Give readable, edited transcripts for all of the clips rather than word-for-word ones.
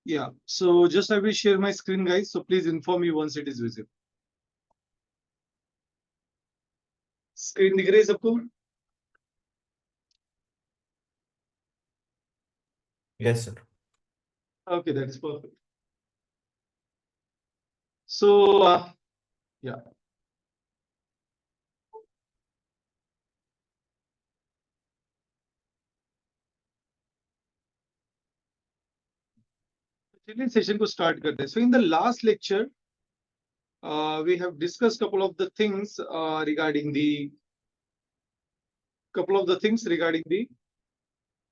Yeah, so just I will share my screen, guys. So please inform me once it is visible. Screen दिख रही है सबको? Yes, sir. Okay, that is perfect. So yeah. चलिए session को start करते हैं. So in the last lecture, we have discussed couple of the things regarding the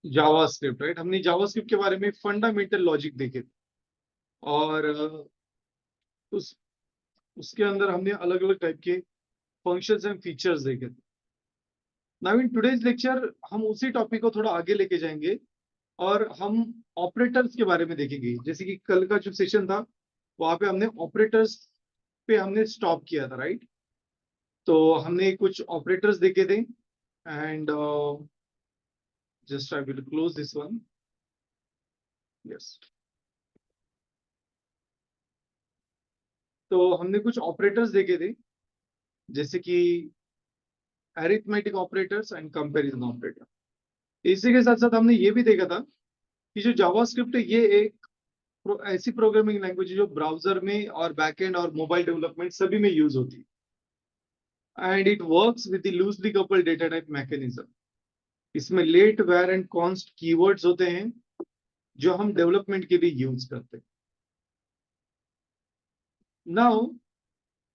JavaScript, right? हमने JavaScript के बारे में फंडामेंटल लॉजिक देखे थे और उसके अंदर हमने अलग अलग टाइप के फंक्शंस एंड फीचर्स देखे थे. नाउ इन टुडेज लेक्चर हम उसी टॉपिक को थोड़ा आगे लेके जाएंगे और हम ऑपरेटर्स के बारे में देखेंगे. जैसे कि कल का जो सेशन था वहां पे हमने ऑपरेटर्स पे हमने स्टॉप किया था, राइट? तो हमने कुछ ऑपरेटर्स देखे थे and just I will close this one. Yes, तो हमने कुछ ऑपरेटर्स देखे थे जैसे कि arithmetic operators and comparison operator. इसी के साथ साथ हमने ये भी देखा था कि जो जावास्क्रिप्ट है ये एक ऐसी प्रोग्रामिंग लैंग्वेज है जो ब्राउजर में और बैकएंड और मोबाइल डेवलपमेंट सभी में यूज होती है and it works with the loosely coupled data type mechanism. इसमें let, var and const keywords होते हैं जो हम डेवलपमेंट के लिए यूज करते हैं. नाउ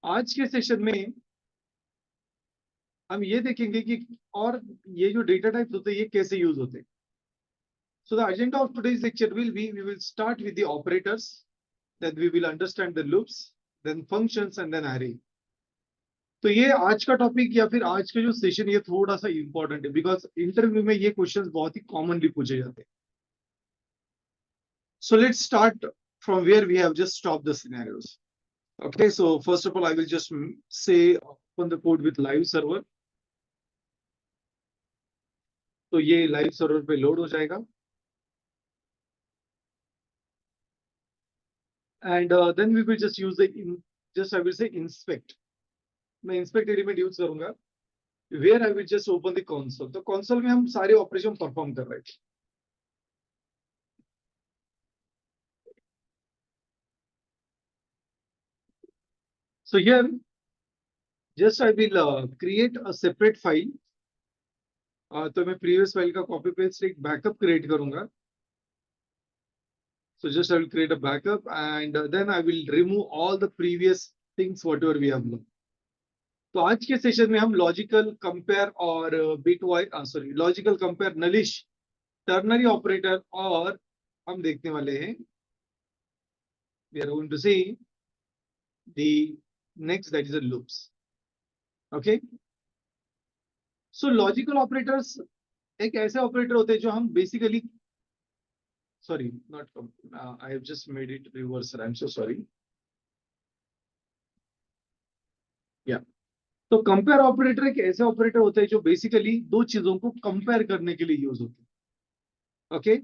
आज के सेशन में हम ये देखेंगे कि और ये जो डेटा टाइप्स होते हैं ये कैसे यूज होते हैं. So the agenda of today's lecture will be, we will start with the operators, then we will understand the loops, then functions and then array. तो ये आज का टॉपिक या फिर आज का जो सेशन ये थोड़ा सा इंपॉर्टेंट है बिकॉज इंटरव्यू में ये क्वेश्चंस बहुत ही कॉमनली पूछे जाते हैं. So let's start from where we have just stopped the scenarios. Okay, so first of all I will just say open the code with live server. तो ये live server पे load हो जाएगा and then we will just use the just I will say inspect. मैं inspect element use करूंगा where I will just open the console. तो console में हम सारे ऑपरेशन परफॉर्म कर रहे हैं. So here just I will create a separate file. तो मैं previous file का copy paste एक backup create करूंगा. So just I will create a backup and then I will remove all the previous things whatever we have learned. तो आज के session में हम लॉजिकल कंपेयर और bitwise logical compare, नलिश, ternary operator और हम देखने वाले हैं we are going to see the next, that is the loops. Okay, so logical operators एक ऐसे ऑपरेटर होते हैं जो हम basically sorry not I have just made it reverse. I'm so sorry. Yeah, तो कंपेयर ऑपरेटर एक ऐसे operator होते हैं जो बेसिकली दो चीजों को कंपेयर करने के लिए यूज होते हैं. ओके,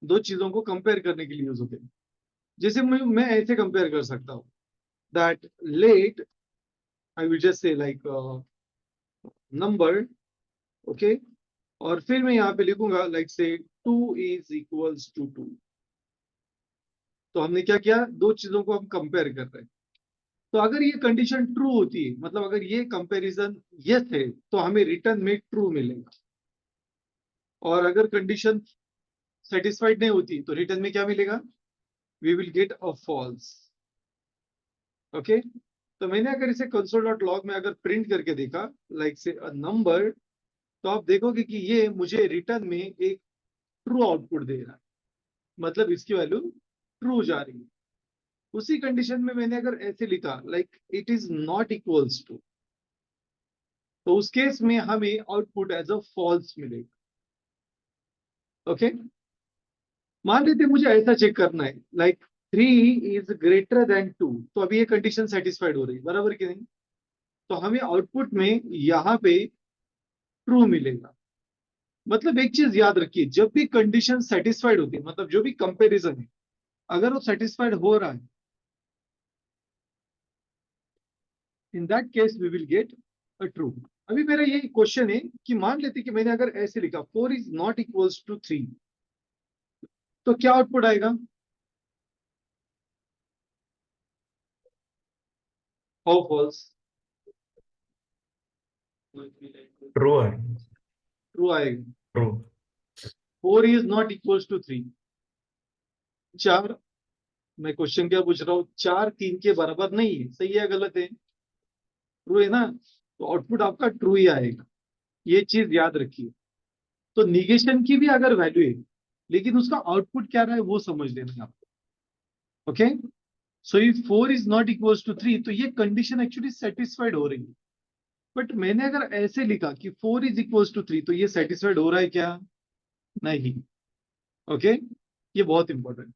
दो चीजों को कंपेयर करने के लिए यूज होते हैं. जैसे मैं ऐसे कंपेयर कर सकता हूं that let I will just say like number. Okay, और फिर मैं यहाँ पे लिखूंगा लाइक से 2 इज इक्वल्स टू 2. तो हमने क्या किया, दो चीजों को हम कंपेयर कर रहे हैं. तो अगर ये कंडीशन ट्रू होती है, मतलब अगर ये कंपैरिजन यस है तो हमें रिटर्न में ट्रू मिलेगा. और अगर कंडीशन सेटिस्फाइड नहीं होती तो रिटर्न में क्या मिलेगा, we will get a false. Okay, तो मैंने अगर इसे console.log में अगर प्रिंट करके देखा लाइक से अ नंबर, तो आप देखोगे कि ये मुझे रिटर्न में एक ट्रू आउटपुट दे रहा है, मतलब इसकी वैल्यू ट्रू जा रही है. उसी कंडीशन में मैंने अगर ऐसे लिखा like it is not equals to, तो उस केस में हमें आउटपुट एज अ फॉल्स मिलेगा. ओके, मान लेते मुझे ऐसा चेक करना है लाइक 3 इज ग्रेटर देन 2, तो अभी ये कंडीशन सेटिस्फाइड हो रही है, बराबर कि नहीं. तो हमें आउटपुट में यहाँ पे ट्रू मिलेगा. मतलब एक चीज याद रखिए, जब भी कंडीशन सेटिस्फाइड होती है, मतलब जो भी कंपैरिजन है, अगर वो सेटिस्फाइड हो रहा है, in that case we will get a true. अभी मेरा ये क्वेश्चन है कि मान लेते कि मैंने अगर ऐसे लिखा 4 इज नॉट इक्वल्स टू 3, तो क्या आउटपुट आएगा? How false? ट्रू है। ट्रू आएगा। True. 4 is not equals to 3। चार, मैं क्वेश्चन क्या पूछ रहा हूँ, 4 3 के बराबर नहीं है, सही है गलत है? ट्रू है ना? तो आउटपुट आपका ट्रू ही आएगा, ये चीज याद रखिए। तो निगेशन की भी अगर वैल्यू है, लेकिन उसका आउटपुट क्या रहा है वो समझ लेना है आपको। Okay, so if 4 is not equals to 3, तो ये कंडीशन एक्चुअली सेटिस्फाइड हो रही है। बट मैंने अगर ऐसे लिखा कि 4 इज इक्वल्स टू 3, तो ये सेटिस्फाइड हो रहा है क्या? नहीं। ओके, ये बहुत इंपॉर्टेंट।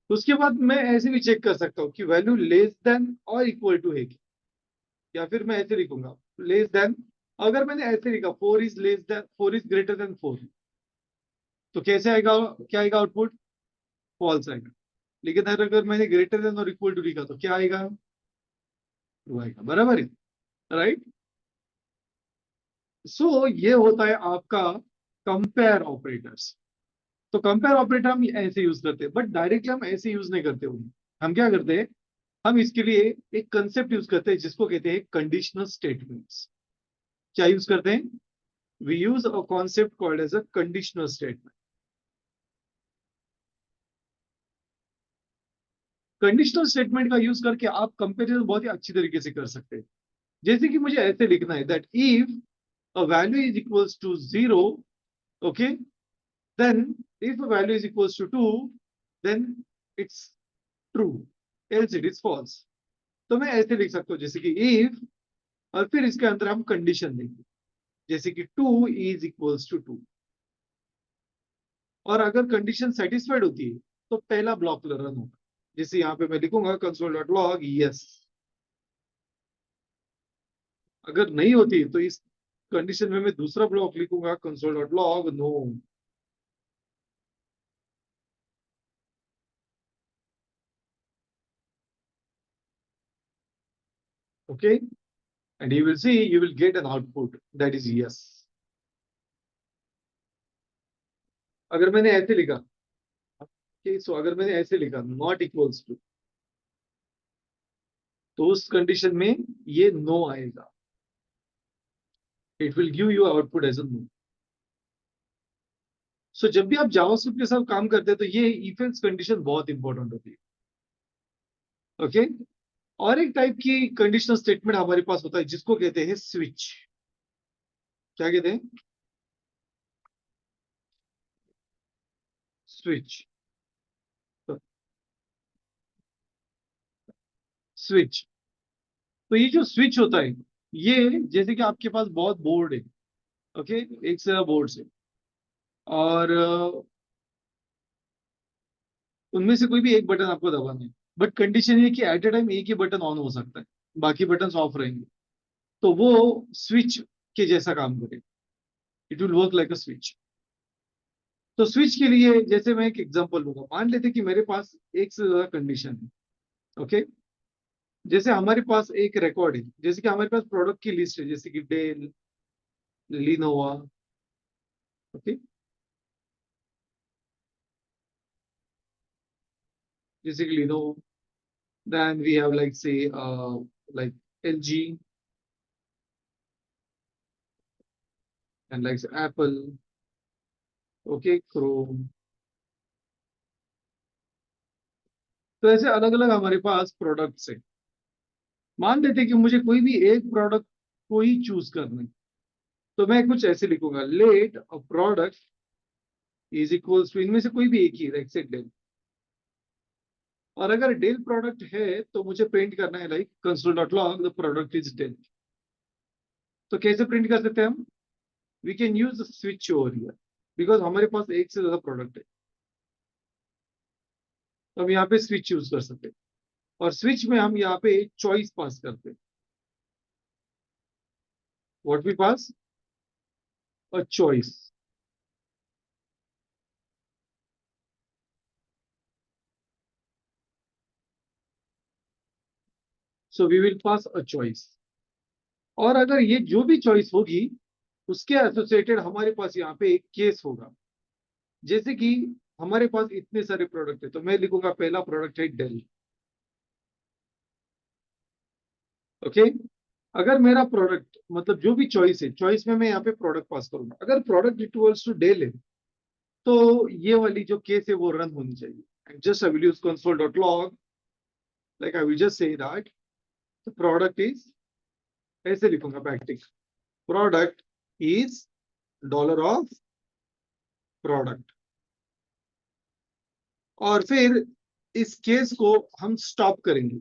उसके बाद मैं ऐसे भी चेक कर सकता हूँ कि वैल्यू लेस देन और इक्वल टू है क्या? या फिर मैं ऐसे लिखूंगा लेस देन। अगर मैंने ऐसे लिखा 4 is less than, 4 is greater than 4, तो कैसे आएगा, क्या आएगा आउटपुट? फॉल्स आएगा। लेकिन अगर मैंने ग्रेटर देन और इक्वल टू लिखा तो क्या आएगा? ट्रू आएगा, बराबर है, राइट? सो ये होता है आपका कंपेयर ऑपरेटर्स। तो कंपेयर ऑपरेटर हम ऐसे यूज करते हैं, बट डायरेक्टली हम ऐसे यूज नहीं करते उन्हें। हम क्या करते हैं, हम इसके लिए एक कंसेप्ट यूज करते हैं जिसको कहते हैं कंडीशनल स्टेटमेंट्स। क्या यूज करते हैं? We use a concept called as a conditional statement. Conditional statement का यूज करके आप कंपेरिजन बहुत ही अच्छी तरीके से कर सकते हैं। जैसे कि मुझे ऐसे लिखना है that if a value is equals to 0, okay, then if a value is equals to 2, then it's true, else it is false। तो मैं ऐसे लिख सकता हूँ जैसे कि if, और फिर इसके अंदर हम कंडीशन देंगे, जैसे कि 2 is equals to 2। और अगर कंडीशन सेटिस्फाइड होती है तो पहला ब्लॉक रन होगा, जैसे यहाँ पे मैं लिखूंगा console.log yes। अगर नहीं होती तो इस कंडीशन में मैं दूसरा ब्लॉक लिखूंगा console.log no। okay, and you will see you will get an output that is yes। अगर मैंने ऐसे लिखा, okay, so अगर मैंने ऐसे लिखा नॉट इक्वल्स टू, तो उस कंडीशन में ये नो आएगा, it will give you output as a no. So जब भी आप जावास्क्रिप्ट के साथ काम करते हैं तो ये इफ एल्स कंडीशन बहुत इंपॉर्टेंट होती है। ओके, और एक टाइप की कंडीशनल स्टेटमेंट हमारे पास होता है जिसको कहते हैं स्विच। क्या कहते हैं? स्विच। स्विच। तो ये जो स्विच होता है, ये जैसे कि आपके पास बहुत बोर्ड है, ओके, एक से ज्यादा बोर्ड से, और उनमें से कोई भी एक बटन आपको दबाना है। बट कंडीशन ये कि एट ए टाइम एक ही बटन ऑन हो सकता है, बाकी बटन ऑफ रहेंगे। तो वो स्विच के जैसा काम करेगा, it will work like a switch. तो स्विच के लिए जैसे मैं एक एग्जांपल लूंगा, मान लेते कि मेरे पास एक से ज्यादा कंडीशन है। ओके, जैसे हमारे पास एक रिकॉर्ड है, जैसे कि हमारे पास प्रोडक्ट की लिस्ट है, जैसे कि डेल, लिनोवा। ओके, जैसे कि Lenovo, then we have like say like LG, and like Apple, okay, Chrome। तो ऐसे अलग अलग हमारे पास प्रोडक्ट्स है। मान लेते कि मुझे कोई भी एक प्रोडक्ट को ही चूज करना है, तो मैं कुछ ऐसे लिखूंगा let a product is equals to, इनमें से कोई भी एक ही, लाइक से डेल। और अगर डेल प्रोडक्ट है तो मुझे प्रिंट करना है like console.log the product is Dell. तो कैसे प्रिंट कर सकते हैं हम? We can use switch over here, because हमारे पास एक से ज्यादा प्रोडक्ट है, तो हम यहाँ पे स्विच यूज कर सकते हैं। और स्विच में हम यहाँ पे चॉइस पास करते हैं। What we pass? a choice. So we will pass a choice. और अगर ये जो भी चॉइस होगी उसके एसोसिएटेड हमारे पास यहाँ पे एक केस होगा. जैसे कि हमारे पास इतने सारे प्रोडक्ट है, तो मैं लिखूंगा पहला प्रोडक्ट है डेल. ओके. अगर मेरा प्रोडक्ट मतलब जो भी चॉइस है, चॉइस में मैं यहाँ पे प्रोडक्ट पास करूंगा. अगर प्रोडक्ट इक्वल्स टू डेल है तो ये वाली जो केस है वो रन होनी चाहिए. And just I will use console.log, like I will just say that the product is, ऐसे लिखूंगा backtick, product is dollar of product. और फिर इस केस को हम स्टॉप करेंगे.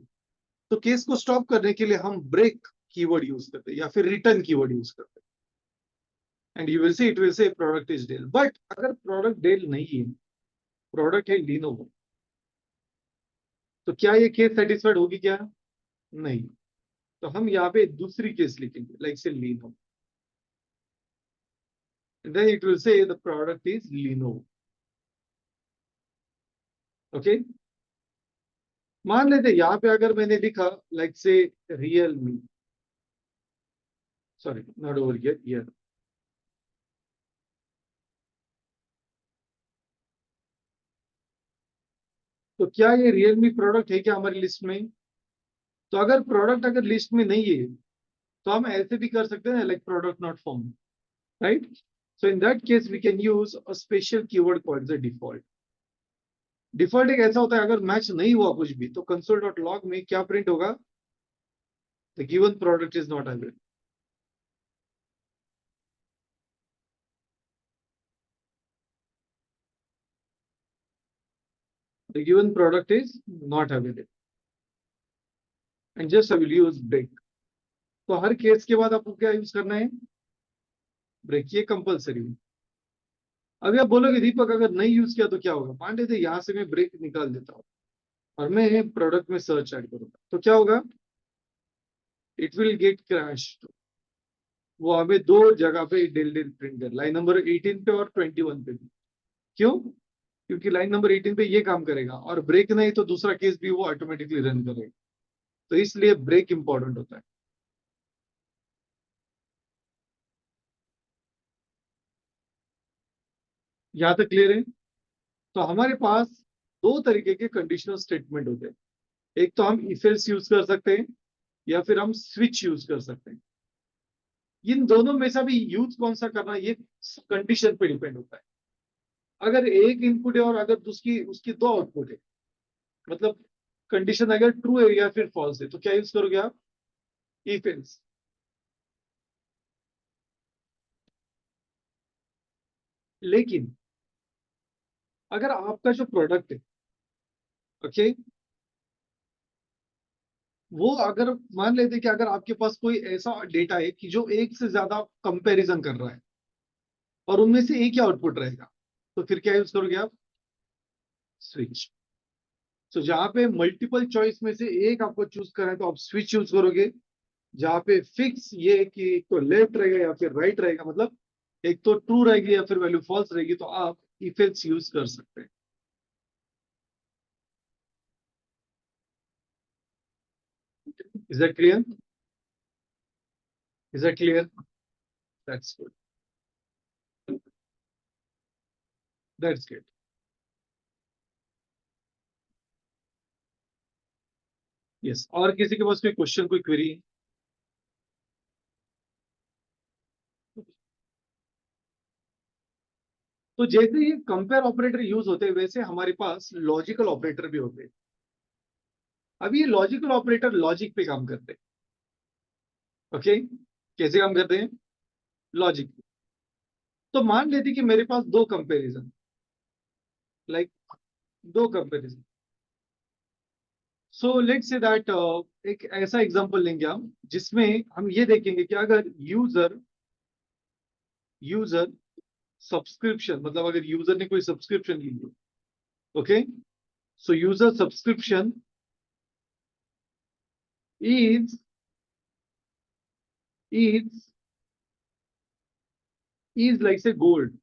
तो केस को स्टॉप करने के लिए हम ब्रेक कीवर्ड यूज करते हैं या फिर रिटर्न कीवर्ड यूज करते हैं. And you will see it will say product is Dell. But अगर प्रोडक्ट डेल नहीं है, प्रोडक्ट है लिनोवो, तो क्या ये केस सेटिस्फाइड होगी क्या? नहीं. तो हम यहाँ पे दूसरी केस लिखेंगे, लाइक से Lenovo. Then it will say the product is Lenovo. Okay. मान लेते यहाँ पे अगर मैंने लिखा लाइक से Realme, sorry not over here, तो क्या ये Realme प्रोडक्ट है क्या हमारी लिस्ट में? तो अगर प्रोडक्ट अगर लिस्ट में नहीं है तो हम ऐसे भी कर सकते हैं, like product not found, right. So in that case we can use a special keyword called the default. Default एक ऐसा होता है, अगर मैच नहीं हुआ कुछ भी तो console.log में क्या प्रिंट होगा? The given product is not available. The given product is not available. And just I will use break. तो हर केस के बाद आपको क्या यूज करना है? ब्रेक. ये कंपल्सरी है. अभी आप बोलोगे दीपक अगर नहीं यूज किया तो क्या होगा? मान लेते यहां से मैं ब्रेक निकाल देता हूँ और मैं प्रोडक्ट में सर्च ऐड करूंगा, तो क्या होगा? It will get crash. वो हमें दो जगह पे डेल डेल प्रिंट कर, लाइन नंबर 18 पे और 21 पे भी. क्यों? क्योंकि लाइन नंबर 18 पे ये काम करेगा और ब्रेक नहीं तो दूसरा केस भी वो ऑटोमेटिकली रन करेगा. तो इसलिए ब्रेक इंपॉर्टेंट होता है. यहां तक क्लियर है? तो हमारे पास दो तरीके के कंडीशनल स्टेटमेंट होते हैं. एक तो हम इफ एल्स यूज कर सकते हैं या फिर हम स्विच यूज कर सकते हैं. इन दोनों में से भी यूज कौन सा करना ये कंडीशन पे डिपेंड होता है. अगर एक इनपुट है और अगर उसकी उसकी दो आउटपुट है, मतलब कंडीशन अगर ट्रू है या फिर फॉल्स है, तो क्या यूज करोगे आप? If else. लेकिन अगर आपका जो प्रोडक्ट है, ओके, वो अगर मान लेते कि अगर आपके पास कोई ऐसा डेटा है कि जो एक से ज्यादा कंपैरिजन कर रहा है और उनमें से एक ही आउटपुट रहेगा, तो फिर क्या यूज करोगे आप? स्विच. तो जहां पे मल्टीपल चॉइस में से एक आपको चूज करना है तो आप स्विच यूज करोगे. जहां पे फिक्स ये है कि एक तो लेफ्ट रहेगा या फिर राइट रहेगा, मतलब एक तो ट्रू रहेगी या फिर वैल्यू फॉल्स रहेगी, तो आप इफ एल्स यूज कर सकते हैं. Is that clear? Is that clear? That's good. That's good. Yes. और किसी के पास कोई क्वेश्चन, कोई क्वेरी? तो जैसे ये कंपेयर ऑपरेटर यूज होते हैं वैसे हमारे पास लॉजिकल ऑपरेटर भी होते हैं. अभी ये लॉजिकल ऑपरेटर लॉजिक पे काम करते हैं. ओके. कैसे काम करते हैं? लॉजिक. तो मान लेते कि मेरे पास दो कंपैरिजन, लाइक दो comparison. So let's say that एक ऐसा एग्जांपल लेंगे हम जिसमें हम ये देखेंगे कि अगर यूजर यूजर सब्सक्रिप्शन, मतलब अगर यूजर ने कोई सब्सक्रिप्शन ली है, okay, so user subscription is is is like से गोल्ड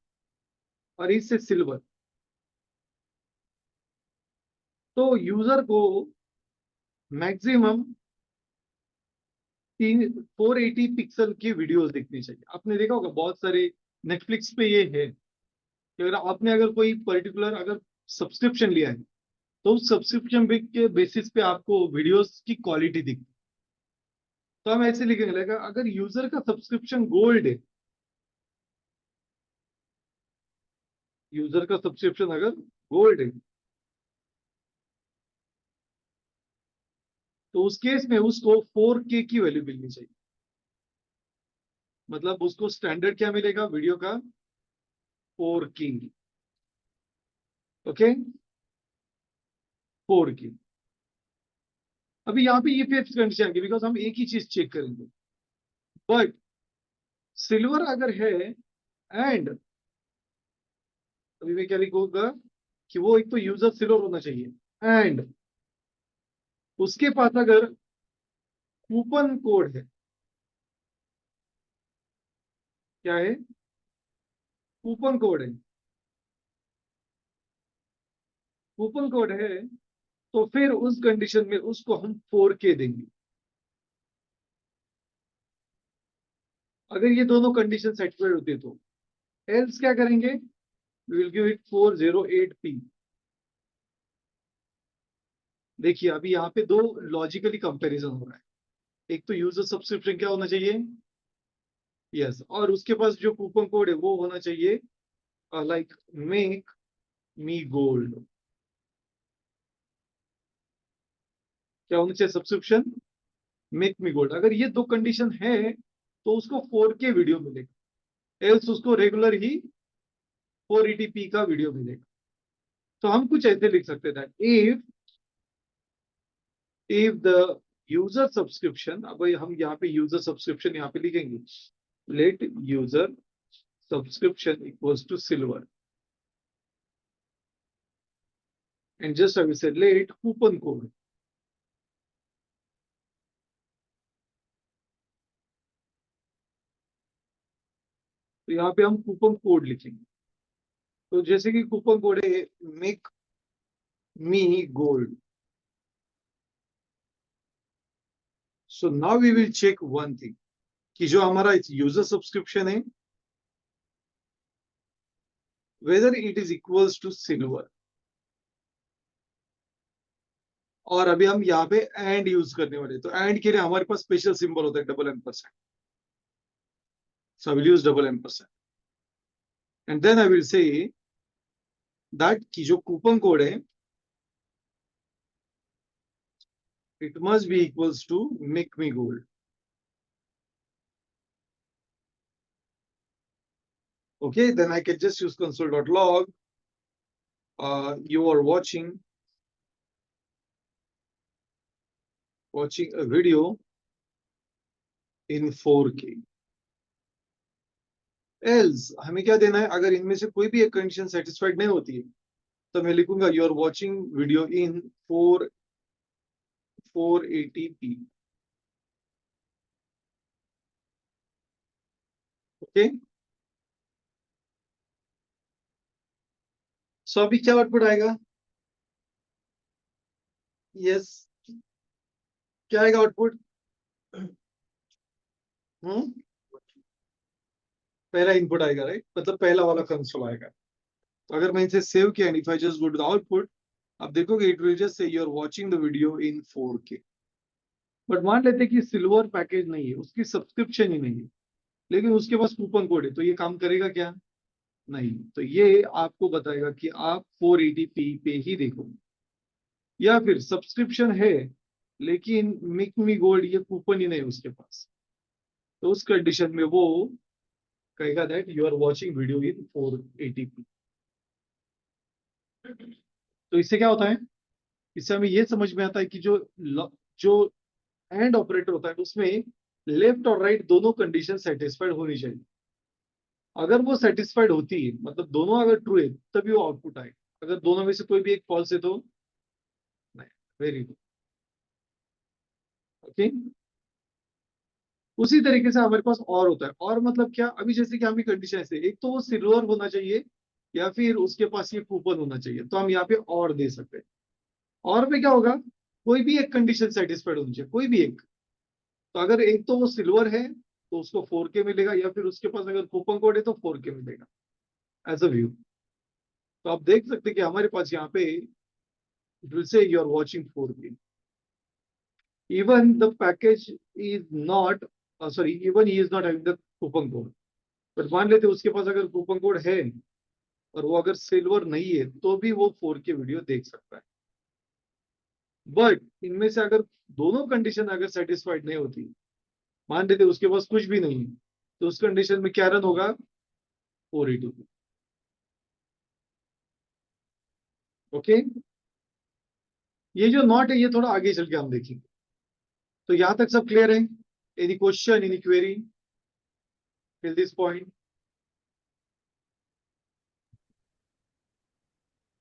और इज से सिल्वर। तो यूजर को मैक्सिमम 480 पिक्सल की वीडियोस देखनी चाहिए। आपने देखा होगा बहुत सारे नेटफ्लिक्स पे ये है कि अगर आपने अगर कोई पर्टिकुलर अगर सब्सक्रिप्शन लिया है तो उस सब्सक्रिप्शन के बेसिस पे आपको वीडियोस की क्वालिटी दिखती है। तो हम ऐसे लिखेंगे लाइक अगर यूजर का सब्सक्रिप्शन गोल्ड है, यूजर का सब्सक्रिप्शन अगर गोल्ड है तो उस केस में उसको 4K की वैल्यू मिलनी चाहिए। मतलब उसको स्टैंडर्ड क्या मिलेगा वीडियो का? 4K। Okay, 4K। अभी यहाँ पे ये फिफ्थ कंडीशन आएगी बिकॉज हम एक ही चीज चेक करेंगे। बट सिल्वर अगर है एंड अभी मैं क्या लिखूंगा कि वो एक तो यूजर सिल्वर होना चाहिए एंड उसके पास अगर कूपन कोड है। क्या है? कूपन कोड है। कूपन कोड है तो फिर उस कंडीशन में उसको हम 4K देंगे। अगर ये दोनों कंडीशन सेटिस्फाइड होती है तो एल्स क्या करेंगे? We will give it 408p। देखिए अभी यहाँ पे दो लॉजिकली कंपैरिजन हो रहा है। एक तो यूजर सब्सक्रिप्शन क्या होना चाहिए? यस, और उसके पास जो कूपन कोड है वो होना चाहिए लाइक मेक मी गोल्ड। क्या होना चाहिए? Subscription make me gold. अगर ये दो कंडीशन है तो उसको 4K वीडियो मिलेगा, एल्स उसको रेगुलर ही 480p का वीडियो मिलेगा। तो हम कुछ ऐसे लिख सकते थे इफ द यूजर सब्सक्रिप्शन, अब हम यहाँ पे यूजर सब्सक्रिप्शन यहाँ पे लिखेंगे let user subscription equals to silver and just I will say let coupon code. तो यहाँ पे हम कूपन कोड लिखेंगे। तो जैसे कि कूपन कोड है make me gold. So now we will check one thing कि जो हमारा यूजर सब्सक्रिप्शन है whether it is equals to silver. और अभी हम यहाँ पे एंड यूज करने वाले, तो एंड के लिए हमारे पास स्पेशल सिंबल होता है $M%। So I will use $M%। And then I will say that की जो कूपन कोड है it must be equals to make me gold. Okay, then I can just use console.log. You are watching a video in 4K. Else हमें क्या देना है? अगर इनमें से कोई भी एक कंडीशन सेटिस्फाइड नहीं होती है तो मैं लिखूंगा you are watching video in 480p। Okay, so अभी क्या आउटपुट आएगा? यस, क्या आएगा आउटपुट? हम्म, पहला इनपुट आएगा राइट, मतलब पहला वाला कंसोल आएगा। तो अगर मैं इसे सेव किया and if I just go to the output, आप देखोगे it will just say you are watching the video in 4K। But मान लेते कि सिल्वर पैकेज नहीं है, उसकी सब्सक्रिप्शन ही नहीं है, लेकिन उसके पास कूपन कोड है, तो ये काम करेगा क्या? नहीं। तो ये आपको बताएगा कि आप 480p पे ही देखो। या फिर सब्सक्रिप्शन है लेकिन मेक मी गोल्ड ये कूपन ही नहीं उसके पास, तो उस कंडीशन में वो कहेगा that you are watching video in 480p। तो इससे क्या होता है? इससे हमें ये समझ में आता है कि जो एंड ऑपरेटर होता है उसमें लेफ्ट और राइट दोनों कंडीशन सेटिस्फाइड होनी चाहिए। अगर वो सेटिस्फाइड होती है मतलब दोनों अगर ट्रू है तभी वो आउटपुट आएगा। अगर दोनों में से कोई भी एक फॉल्स है तो नहीं। Very good. ओके, उसी तरीके से हमारे पास और होता है। और मतलब क्या, अभी जैसे कि हमें कंडीशन है, एक तो वो सिल्वर होना चाहिए या फिर उसके पास ये कूपन होना चाहिए, तो हम यहाँ पे और दे सकते हैं। और में क्या होगा, कोई भी एक कंडीशन सेटिस्फाइड होनी चाहिए, कोई भी एक। तो अगर एक तो वो सिल्वर है तो उसको 4K मिलेगा, या फिर उसके पास अगर कूपन कोड है तो 4K मिलेगा एज अ व्यू। तो आप देख सकते हैं कि हमारे पास यहाँ पे it will say you are watching 4K, even the package is not sorry, even he is not having the coupon code, but मान लेते उसके पास अगर कूपन कोड है और वो अगर सिल्वर नहीं है तो भी वो 4K वीडियो देख सकता है। बट इनमें से अगर दोनों कंडीशन अगर सेटिस्फाइड नहीं होती, मान लेते उसके पास कुछ भी नहीं है, तो उस कंडीशन में क्या रन होगा, 480p। ओके, ये जो नॉट है ये थोड़ा आगे चल के हम देखेंगे। तो यहां तक सब क्लियर है? Any question, any query till this point?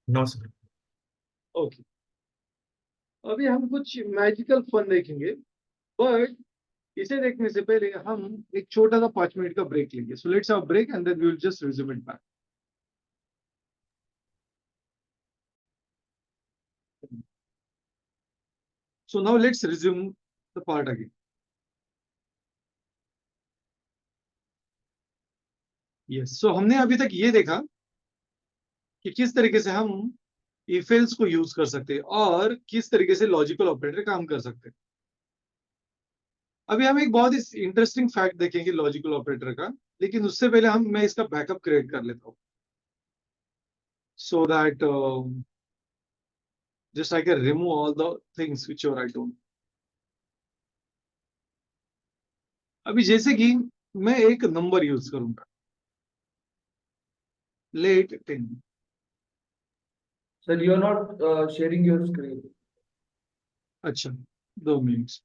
No, sir. Okay, अभी हम कुछ मैजिकल फन देखेंगे, बट इसे देखने से पहले हम एक छोटा सा 5 मिनट का ब्रेक लेंगे। So let's have break and then we will just resume it back. So now let's resume the part again. Yes, so हमने अभी तक ये देखा कि किस तरीके से हम इफ एल्स को यूज कर सकते हैं और किस तरीके से लॉजिकल ऑपरेटर काम कर सकते हैं। अभी हम एक बहुत ही इंटरेस्टिंग फैक्ट देखेंगे लॉजिकल ऑपरेटर का, लेकिन उससे पहले मैं इसका बैकअप क्रिएट कर लेता हूँ, so that just I can remove all the things which are I don't। अभी जैसे कि मैं एक नंबर यूज करूंगा, late 10। Sir, you are not sharing your screen. अच्छा, 2 मिनट।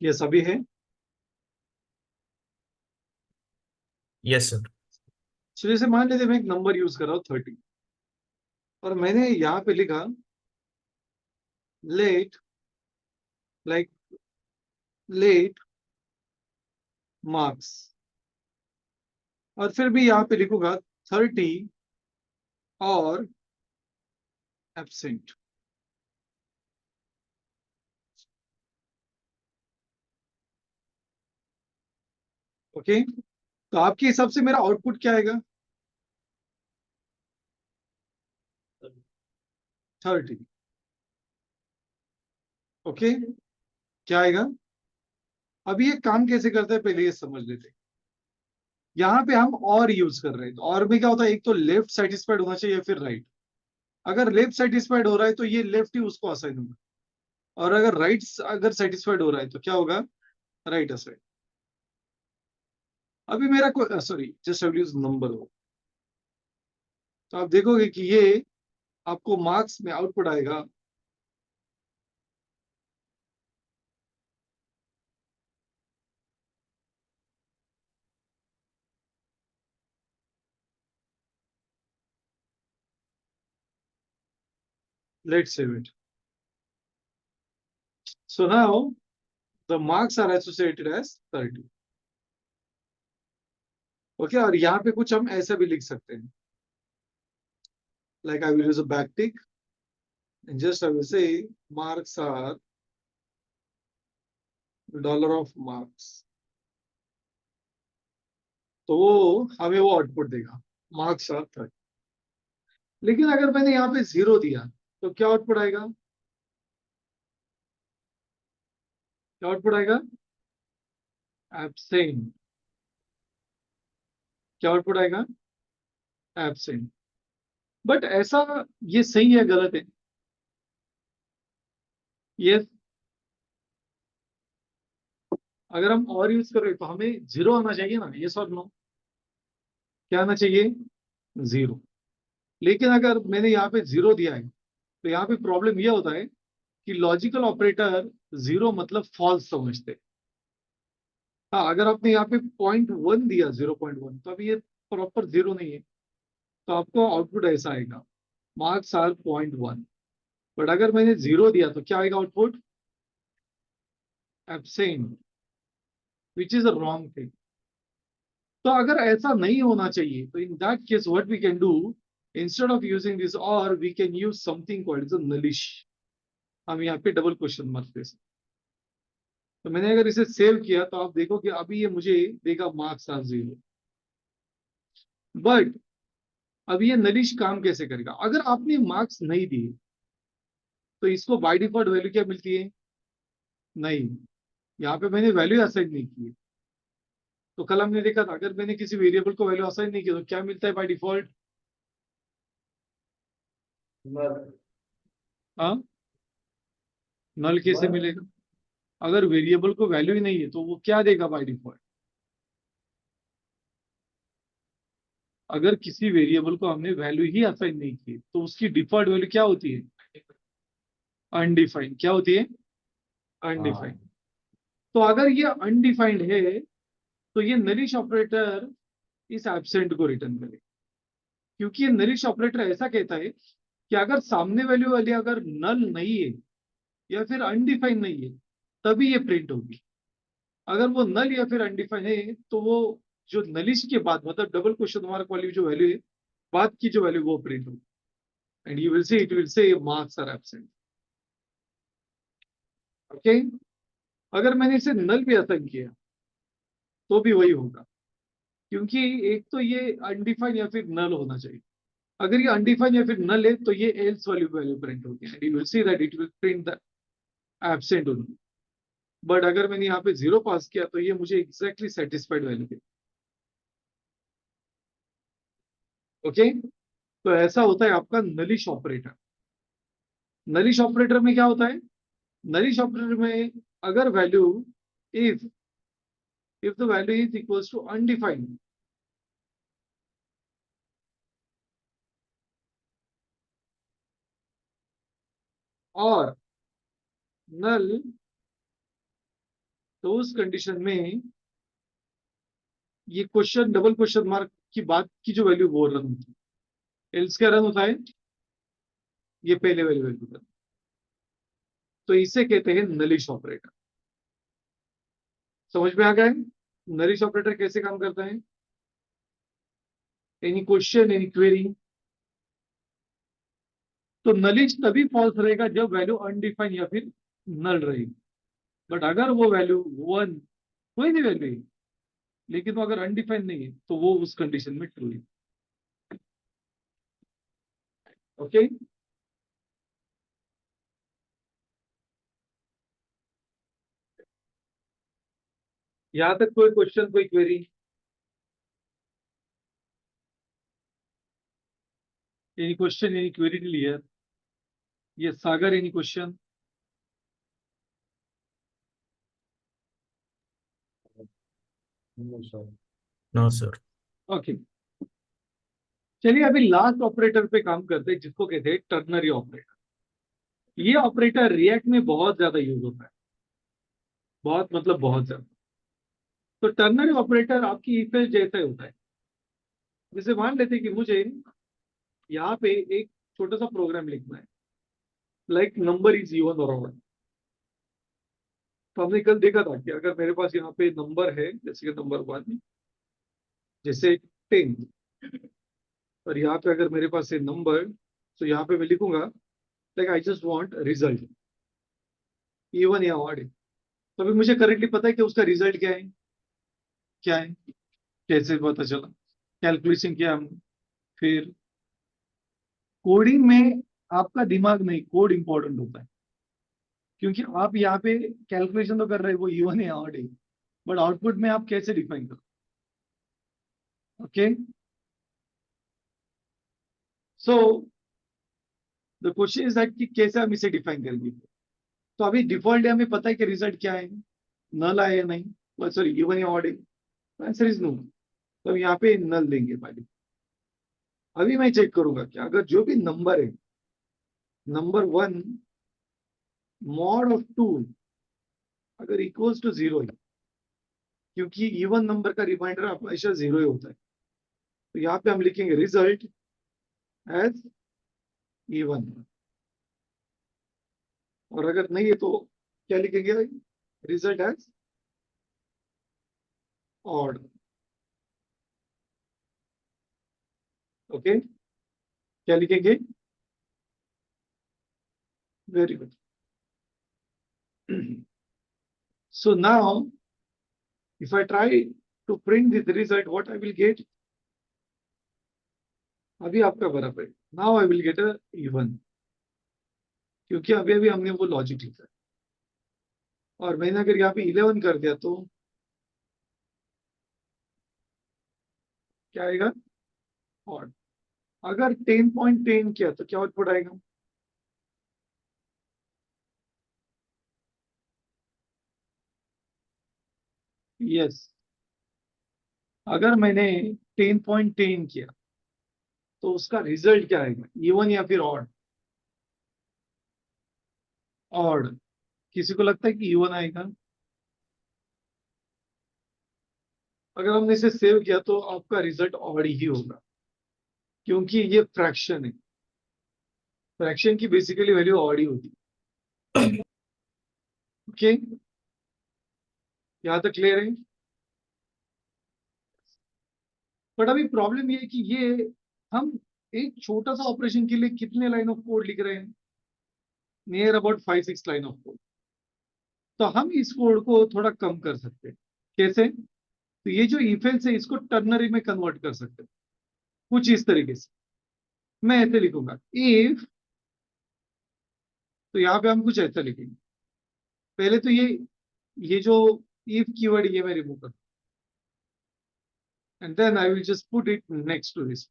ये सभी है? Yes, sir. so जैसे मान लेते मैं एक नंबर यूज कर रहा हूँ 30, और मैंने यहाँ पे लिखा लेट, लाइक लेट मार्क्स, और फिर भी यहाँ पे लिखूंगा 30 और एब्सेंट। ओके, तो आपके हिसाब से मेरा आउटपुट क्या आएगा? 30। ओके, क्या आएगा? अभी ये काम कैसे करता है पहले ये समझ लेते हैं। यहाँ पे हम और यूज कर रहे हैं, तो और में क्या होता है, एक तो लेफ्ट सेटिस्फाइड होना चाहिए या फिर राइट। अगर लेफ्ट सेटिस्फाइड हो रहा है तो ये लेफ्ट ही उसको असाइन होगा, और अगर राइट अगर सेटिस्फाइड हो रहा है तो क्या होगा, राइट असाइन। अभी मेरा कोई सॉरी जस्ट यूज नंबर हो, तो आप देखोगे कि ये आपको मार्क्स में आउटपुट आएगा let's save it. So now the marks are associated as 30। Okay, और यहाँ पे कुछ हम ऐसा भी लिख सकते हैं, like I will use a back tick and just I will say marks are dollar of marks, तो वो हमें वो आउटपुट देगा, मार्क्स आर 30। लेकिन अगर मैंने यहाँ पे 0 दिया तो क्या आउटपुट आएगा, क्या आउटपुट आएगा, एब्सेंट। क्या आउटपुट आएगा, एब्सेंट। बट ऐसा ये सही है गलत है? ये अगर हम और यूज करें तो हमें 0 आना चाहिए ना, ये और नो, क्या आना चाहिए, 0। लेकिन अगर मैंने यहाँ पे 0 दिया है तो यहाँ पे प्रॉब्लम ये होता है कि लॉजिकल ऑपरेटर 0 मतलब फॉल्स समझते हैं। हाँ, अगर आपने यहाँ पे 0.1 दिया, 0.1, तो अभी ये प्रॉपर 0 नहीं है, तो आपको आउटपुट ऐसा आएगा, मार्क्स आर 0.1। बट अगर मैंने 0 दिया तो क्या आएगा output? Absent, which is a wrong thing. तो अगर ऐसा नहीं होना चाहिए तो in that case what we can do, instead of using this और we can use something called nullish. हम यहाँ पे डबल क्वेश्चन मार्क दे सकते। तो मैंने अगर इसे सेव किया तो आप देखो कि अभी ये मुझे देगा मार्क्स आर 0। बट अब ये नलिश काम कैसे करेगा? अगर आपने मार्क्स नहीं दिए तो इसको बाय डिफॉल्ट वैल्यू क्या मिलती है? नहीं, यहाँ पे मैंने वैल्यू असाइन नहीं की है। तो कल हमने देखा था अगर मैंने किसी वेरिएबल को वैल्यू असाइन नहीं किया तो क्या मिलता है बाय डिफॉल्ट? null, हाँ, नल कैसे null, मिलेगा? अगर वेरिएबल को वैल्यू ही नहीं है तो वो क्या देगा बाय डिफॉल्ट? अगर किसी वेरिएबल को हमने वैल्यू ही असाइन नहीं की तो उसकी डिफॉल्ट वैल्यू क्या होती है? अनडिफाइंड। क्या होती है? अनडिफाइंड। तो अगर ये अनडिफाइंड है तो ये नलिश ऑपरेटर इस एब्सेंट को रिटर्न करे, क्योंकि ये नलिश ऑपरेटर ऐसा कहता है कि अगर सामने वैल्यू वाली अगर नल नहीं है या फिर अनडिफाइंड नहीं है तभी ये प्रिंट होगी। अगर वो नल या फिर अनडिफाइंड है तो वो जो नलिश के बाद मतलब डबल क्वेश्चन मार्क वाली जो वैल्यू है, बाद की जो वैल्यू वो प्रिंट होगी। And you will see it will say marks are absent. Okay, अगर मैंने इसे नल भी असाइन किया तो भी वही होगा, क्योंकि एक तो ये अनडिफाइंड या फिर नल होना चाहिए। अगर ये अनडिफाइंड या फिर नल है तो ये एल्स वाली वैल्यू प्रिंट होगी and you will see that it will print the absent only. But अगर मैंने यहाँ पे 0 पास किया तो ये मुझे एग्जैक्टली सेटिस्फाइड वैल्यू दे। ओके, तो ऐसा होता है आपका नलिश ऑपरेटर। नलिश ऑपरेटर में क्या होता है? नलिश ऑपरेटर में अगर value if if the value is equals to undefined और नल, तो उस कंडीशन में ये क्वेश्चन डबल क्वेश्चन मार्क की बात की जो वैल्यू वो रन होती है। एल्स क्या रन होता है? ये पहले वाली वैल्यू रन। तो इसे कहते हैं नलिश ऑपरेटर। समझ में आ गया है नलिश ऑपरेटर कैसे काम करता है? Any question, any query? तो नलिश तभी फॉल्स रहेगा जब वैल्यू अनडिफाइंड या फिर नल रहेगी। बट अगर वो वैल्यू 1, कोई भी वैल्यू है लेकिन वो अगर अनडिफाइंड नहीं है तो वो उस कंडीशन में ट्रू है। ओके, यहां तक कोई क्वेश्चन, कोई query? Any question, any query clear? ये Sagar, any question? no, sir. No, sir. Okay, चलिए अभी लास्ट ऑपरेटर पे काम करते हैं जिसको कहते हैं टर्नरी ऑपरेटर। ये ऑपरेटर रिएक्ट में बहुत ज्यादा यूज होता है, बहुत मतलब बहुत ज्यादा। तो टर्नरी ऑपरेटर आपकी इफ एल्स जैसा ही होता है। जैसे मान लेते हैं कि मुझे यहाँ पे एक छोटा सा प्रोग्राम लिखना है, लाइक नंबर इज इवन और ऑड। तो हमने कल देखा था कि अगर मेरे पास यहाँ पे नंबर है जैसे कि नंबर 1, जैसे 10, और यहाँ पे अगर मेरे पास है नंबर, तो यहाँ पे मैं लिखूंगा like I just want result, even या ऑड है। तो अभी मुझे करेंटली पता है कि उसका रिजल्ट क्या है। क्या है? कैसे पता चला? कैलकुलेशन किया हमने। फिर कोडिंग में आपका दिमाग नहीं, कोड इंपॉर्टेंट होता है, क्योंकि आप यहाँ पे कैलकुलेशन तो कर रहे हैं वो इवन है ऑड है, बट आउटपुट में आप कैसे डिफाइन करो? Okay, so the question is that कि कैसे हम इसे डिफाइन करेंगे। तो अभी डिफॉल्ट हमें पता है कि रिजल्ट क्या है, नल है या नहीं, सॉरी इवन या ऑड है। Answer is no. तो यहाँ पे नल देंगे पहले। अभी मैं चेक करूंगा कि अगर जो भी नंबर है, नंबर 1 मॉड ऑफ 2 अगर इक्वल्स टू 0 है, क्योंकि इवन नंबर का रिमाइंडर हमेशा 0 ही होता है, तो यहाँ पे हम लिखेंगे रिजल्ट एज इवन। और अगर नहीं है तो क्या लिखेंगे? Result as odd. ओके, क्या लिखेंगे? Very good. So now, if I try to print this result, what I will get? अभी आपका बराबर है। Now I will get a even, क्योंकि अभी अभी हमने वो लॉजिक लिखा है। और मैंने अगर यहाँ पे 11 कर दिया तो क्या आएगा? ऑड। अगर 10.10 किया तो क्या आउटपुट आएगा? यस, अगर मैंने 10.10 किया तो उसका रिजल्ट क्या आएगा? इवन या फिर ऑड? ऑड। किसी को लगता है कि इवन आएगा? अगर हमने इसे सेव किया तो आपका रिजल्ट ऑड ही होगा, क्योंकि ये फ्रैक्शन है। फ्रैक्शन की बेसिकली वैल्यू ऑड ही होती है। ओके, यहां तक क्लियर है? बट अभी प्रॉब्लम ये है कि ये हम एक छोटा सा ऑपरेशन के लिए कितने लाइन ऑफ कोड लिख रहे हैं? Near about 5-6 line of code. तो हम इस कोड को थोड़ा कम कर सकते हैं। कैसे? तो ये जो इफ एल्स है इसको टर्नरी में कन्वर्ट कर सकते हैं कुछ इस तरीके से। मैं ऐसे लिखूंगा इफ, तो यहाँ पे हम कुछ ऐसा लिखेंगे। पहले तो ये जो इफ कीवर्ड ये मैं रिमूव कर, and then I will just put it next to this.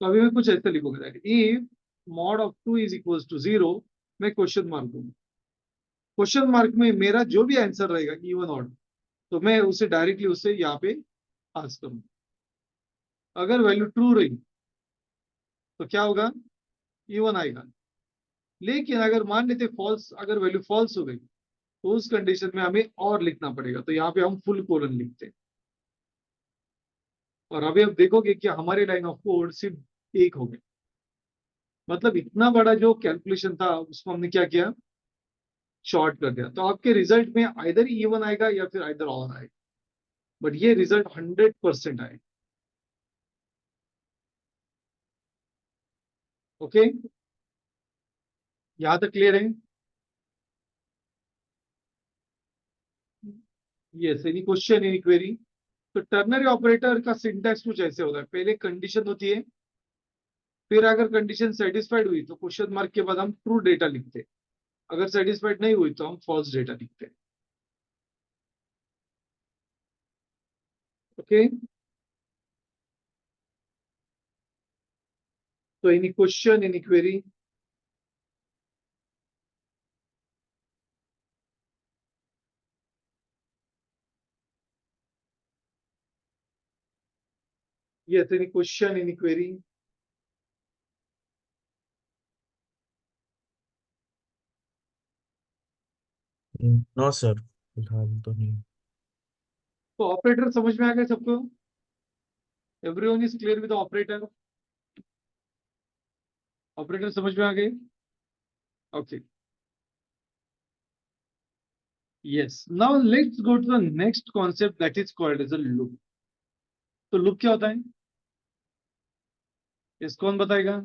तो अभी मैं कुछ ऐसा लिखूंगा, if mod of 2 is equal to 0, मैं क्वेश्चन मार्क दूंगा। क्वेश्चन मार्क में मेरा जो भी आंसर रहेगा इवन ऑड, तो मैं उसे डायरेक्टली उससे यहाँ पे पास करूंगा। अगर वैल्यू ट्रू रही तो क्या होगा? इवन आएगा। लेकिन अगर मान लेते फॉल्स, अगर वैल्यू फॉल्स हो गई तो उस कंडीशन में हमें और लिखना पड़ेगा। तो यहाँ पे हम फुल कोलन लिखते हैं। और अभी आप देखोगे कि हमारी लाइन ऑफ कोड सिर्फ एक हो गई। मतलब इतना बड़ा जो कैलकुलेशन था उसको हमने क्या किया? शॉर्ट कर दिया। तो आपके रिजल्ट में आइदर इवन आएगा या फिर आइदर ऑड आएगा, बट ये रिजल्ट 100% आएगा। ओके, यहां तक क्लियर है? Yes, any question, any query? तो टर्नरी ऑपरेटर का सिंटैक्स कुछ ऐसे होता है। पहले कंडीशन होती है, फिर अगर कंडीशन सेटिस्फाइड हुई तो क्वेश्चन मार्क के बाद हम ट्रू डेटा लिखते हैं। अगर सेटिस्फाइड नहीं हुई तो हम फॉल्स डेटा लिखते हैं। ओके, तो any question, any query? Yes, any question, any query? No sir, फिलहाल तो नहीं। तो ऑपरेटर समझ में आ गया सबको? Everyone is clear with operator? Operator समझ में आ गए? Okay, yes, now let's go to the next concept that is called as a loop. तो लूप क्या होता है? इसको कौन बताएगा?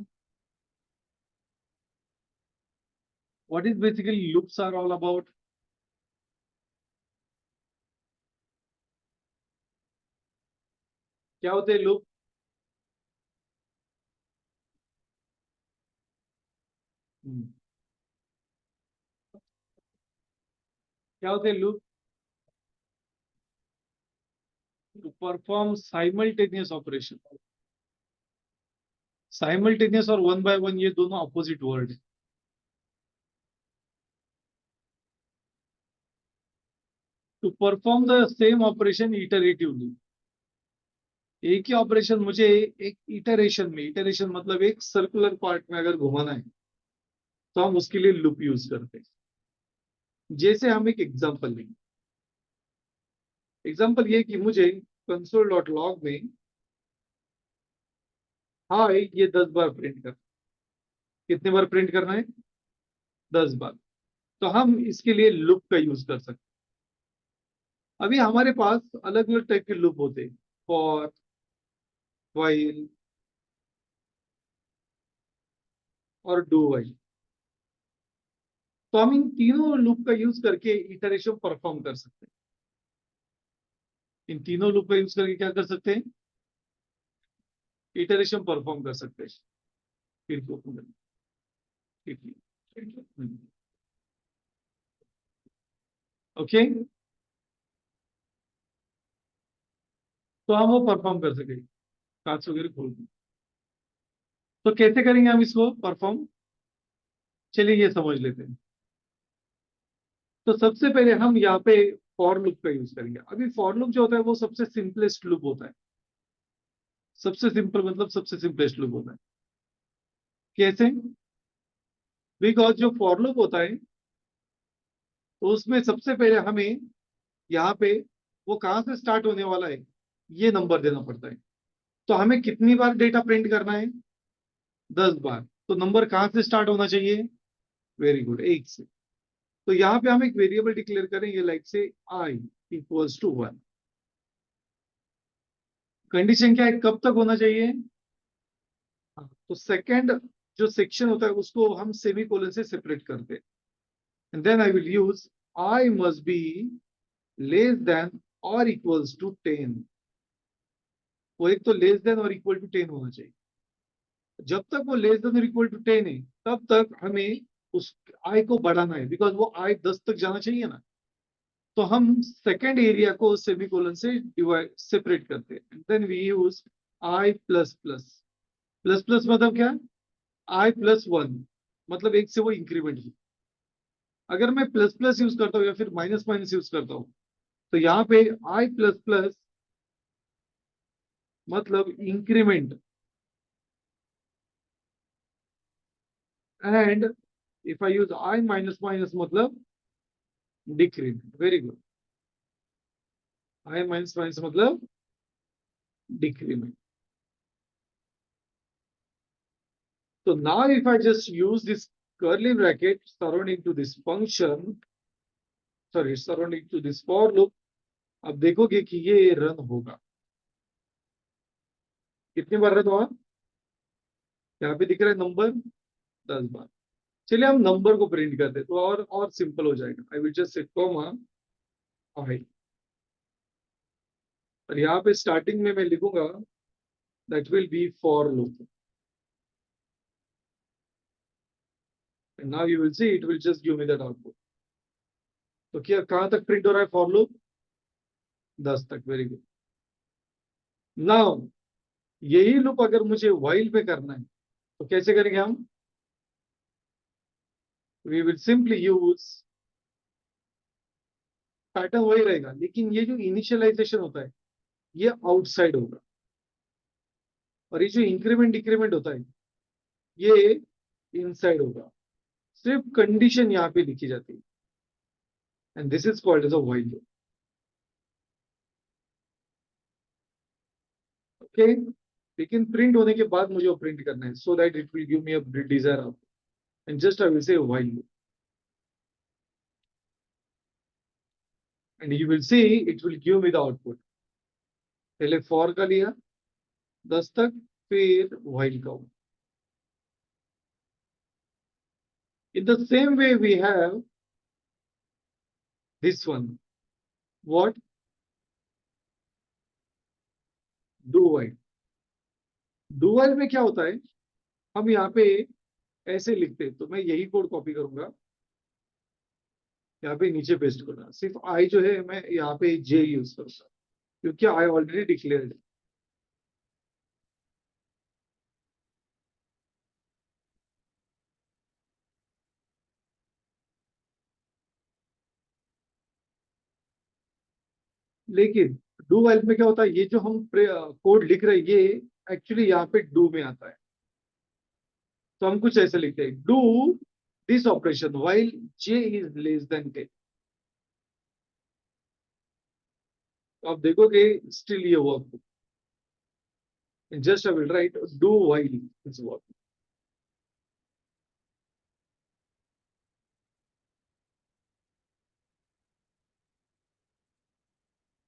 What is basically loops are all about? क्या होते हैं लूप? क्या होते हैं loop? To perform simultaneous operation. Simultaneous और वन बाय वन ये दोनों अपोजिट वर्ड है। To perform the same operation iteratively, एक ही ऑपरेशन मुझे एक इटरेशन में, इटरेशन मतलब एक सर्कुलर पार्ट में अगर घुमाना है तो हम उसके लिए लूप यूज करते हैं। जैसे हम एक एग्जांपल लेंगे। एग्जांपल ये कि मुझे console.log में हाय ये 10 बार प्रिंट कर, कितने बार प्रिंट करना है? 10 बार। तो हम इसके लिए लूप का यूज कर सकते हैं। अभी हमारे पास अलग अलग टाइप के लूप होते हैं, फॉर, व्हाइल और डू व्हाइल। तो हम इन तीनों लूप का यूज करके इटरेशन परफॉर्म कर सकते हैं। इन तीनों लूप का यूज करके क्या कर सकते हैं? इटरेशन परफॉर्म कर सकते हैं। फिर को ओके, तो हम वो परफॉर्म कर सकेंगे। कांच वगैरह खोल दें। तो कैसे करेंगे हम इसको परफॉर्म? चलिए ये समझ लेते हैं। तो सबसे पहले हम यहाँ पे फॉर लूप का यूज करेंगे। अभी फॉर लूप जो होता है वो सबसे सिंपलेस्ट लूप होता है। सबसे सिंपल मतलब सबसे सिंपलेस्ट लूप होता है। कैसे? बिकॉज जो फॉर लूप होता है तो उसमें सबसे पहले हमें यहाँ पे वो कहाँ से स्टार्ट होने वाला है ये नंबर देना पड़ता है। तो हमें कितनी बार डेटा प्रिंट करना है? 10 बार। तो नंबर कहाँ से स्टार्ट होना चाहिए? वेरी गुड, 1 से। तो यहाँ पे हम एक वेरिएबल डिक्लेयर करेंगे लाइक से आई इक्वल्स टू 1। कंडीशन क्या है, कब तक होना चाहिए? हाँ, तो सेकंड जो सेक्शन होता है उसको हम सेमीकोलन से सेपरेट करते हैं। And then I will use I must be less than और इक्वल्स टू 10। वो एक तो लेस देन और इक्वल टू 10 होना चाहिए। जब तक वो लेस देन और इक्वल टू 10 है तब तक हमें उस आई को बढ़ाना है, बिकॉज वो आई 10 तक जाना चाहिए ना। तो हम सेकेंड एरिया को सेमीकोलन से डिवाइड सेपरेट करते हैं। Then we use I plus plus. Plus plus मतलब क्या? आई प्लस 1, मतलब एक से वो इंक्रीमेंट है। अगर मैं प्लस प्लस यूज करता हूँ या फिर माइनस माइनस यूज करता हूँ तो यहाँ पे आई प्लस प्लस मतलब increment, and if I use I minus minus मतलब decrement. Very good. I minus minus मतलब decrement. So now if I just use this curly bracket surrounding to this function, sorry, surrounding to this for loop, अब देखोगे कि ये run होगा। कितनी बार run हुआ? यहाँ पे दिख रहा है नंबर 10 बार। चलिए हम नंबर को प्रिंट करते तो और सिंपल हो जाएगा। I will just say comma I, और यहाँ पे स्टार्टिंग में मैं लिखूंगा that will be for loop. And now you will see it will just give me that output. तो क्या कहां तक प्रिंट हो रहा है फॉर लूप? 10 तक। Very good. नाउ यही लूप अगर मुझे व्हाइल पे करना है तो कैसे करेंगे हम? We will simply use, pattern वही रहेगा लेकिन ये जो इनिशियलाइजेशन होता है ये आउटसाइड होगा, और ये जो इंक्रीमेंट डिक्रीमेंट होता है ये इनसाइड होगा। सिर्फ कंडीशन यहाँ पे लिखी जाती है, and this is called as a while loop. Okay, लेकिन प्रिंट होने के बाद मुझे वो प्रिंट करना है so that it will give me a desire output, and just I will say while loop, and you will see it will give me the output. पहले for का लिया 10 तक, फिर व्हाइल का। In the same way we have this one. What? Do while. Do while में क्या होता है? हम यहाँ पे ऐसे लिखते हैं, तो मैं यही कोड कॉपी करूंगा, यहाँ पे नीचे पेस्ट करूंगा। सिर्फ आई जो है मैं यहाँ पे जे यूज करूंगा क्योंकि आई ऑलरेडी डिक्लेयर्ड है। लेकिन डू वाइल में क्या होता है, ये जो हम कोड लिख रहे हैं ये एक्चुअली यहाँ पे डू में आता है। तो हम कुछ ऐसे लिखते हैं, do this operation while J is less than 10। तो आप देखोगे स्टिल ये work. Just I will write do while is work.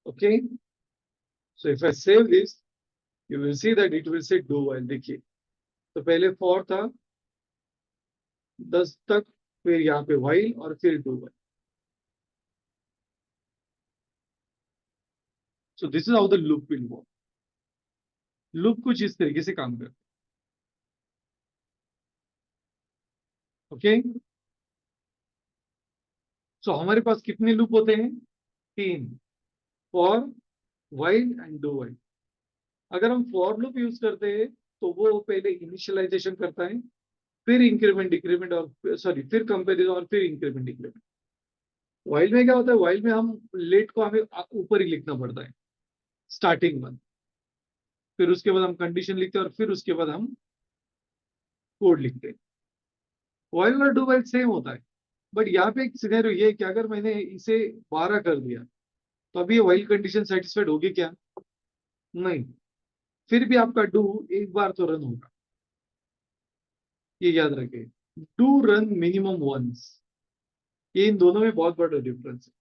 Okay, so if I save this, you will see that it will say do while. देखिए, तो पहले for था 10 तक, फिर यहाँ पे while और फिर do while. So this is how the loop will work. Loop कुछ इस तरीके से काम करता है. Okay, so हमारे पास कितने लूप होते हैं? 3, for, while and do while. अगर हम for लूप यूज करते हैं तो वो पहले इनिशियलाइजेशन करता है, फिर इंक्रीमेंट डिक्रीमेंट और सॉरी फिर कंपैरिजन और फिर इंक्रीमेंट डिक्रीमेंट. वाइल में क्या होता है? वाइल में हम लेट को हमें ऊपर ही लिखना पड़ता है स्टार्टिंग में, फिर उसके बाद हम कंडीशन लिखते हैं और फिर उसके बाद हम कोड लिखते हैं. वाइल और डू वाइल सेम होता है, बट यहाँ पे एक सिनेरियो ये है कि अगर मैंने इसे 12 कर दिया तो अभी ये वाइल कंडीशन सेटिस्फाइड होगी क्या? नहीं. फिर भी आपका डू एक बार तो रन होगा, ये याद रखें. Do run minimum once. ये इन दोनों में बहुत बड़ा डिफरेंस है.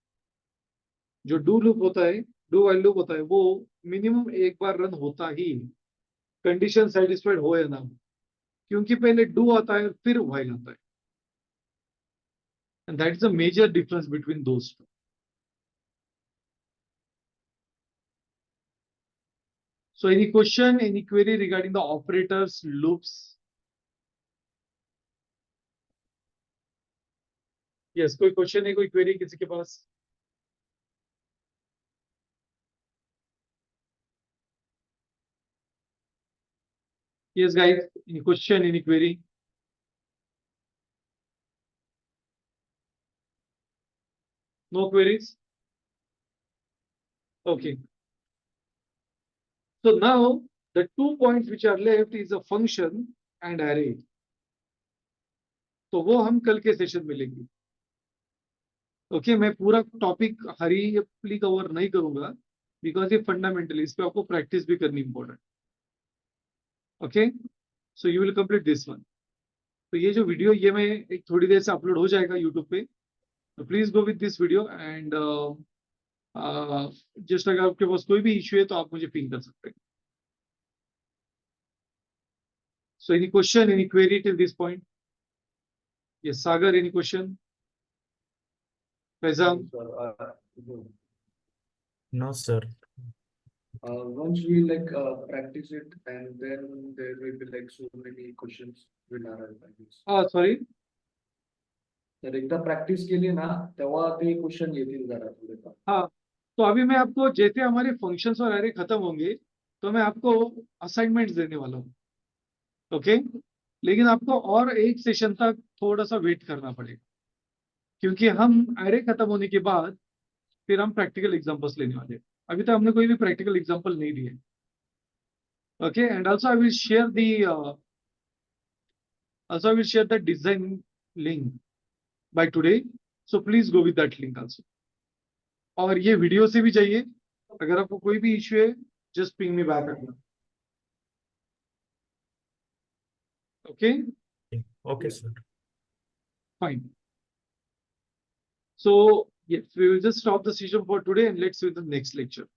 जो डू लूप होता है, डू वाइल लूप होता है, वो मिनिमम एक बार रन होता ही, कंडीशन सेटिस्फाइड हो या ना हो, क्योंकि पहले डू आता है फिर वाइल आता है. And that is a major difference between those two. So any question, any query regarding the operators, loops? Yes, कोई क्वेश्चन है, कोई क्वेरी किसी के पास? Yes guys, any question, any query? No queries? Okay. So now the 2 points which are left is a function and array. तो वो हम कल के सेशन में लेंगे. ओके, मैं पूरा टॉपिक हरीली कवर नहीं करूंगा बिकॉज ये फंडामेंटल, इस पे आपको प्रैक्टिस भी करनी important. Okay, so you will complete this one. तो ये जो वीडियो ये मैं एक थोड़ी देर से अपलोड हो जाएगा यूट्यूब पे, तो please go with this video and just अगर आपके पास कोई भी इश्यू है तो आप मुझे पिंग कर सकते हैं. So any question, any query till this point? Yes Sagar, any question? Faizan? No, sir. Once we practice it, and then there will be so many questions will arise like this. Sorry, तर एकदा practice केली ना तेव्हा ते question येतील जरा थोडेफार. हाँ. तो अभी मैं आपको जैसे हमारे फंक्शंस और एरे खत्म होंगे तो मैं आपको असाइनमेंट्स देने वाला हूँ. ओके, लेकिन आपको और एक सेशन तक थोड़ा सा वेट करना पड़ेगा, क्योंकि हम एरे खत्म होने के बाद फिर हम प्रैक्टिकल एग्जांपल्स लेने वाले हैं. अभी तक हमने कोई भी प्रैक्टिकल एग्जांपल नहीं दिए. Okay, and also I will share the design link by today, so please go with that link also. और ये वीडियो से भी चाहिए. अगर आपको कोई भी इश्यू है just ping me back. Okay, Okay, sir. fine. So yes, we will just stop the session for today and let's see the next lecture.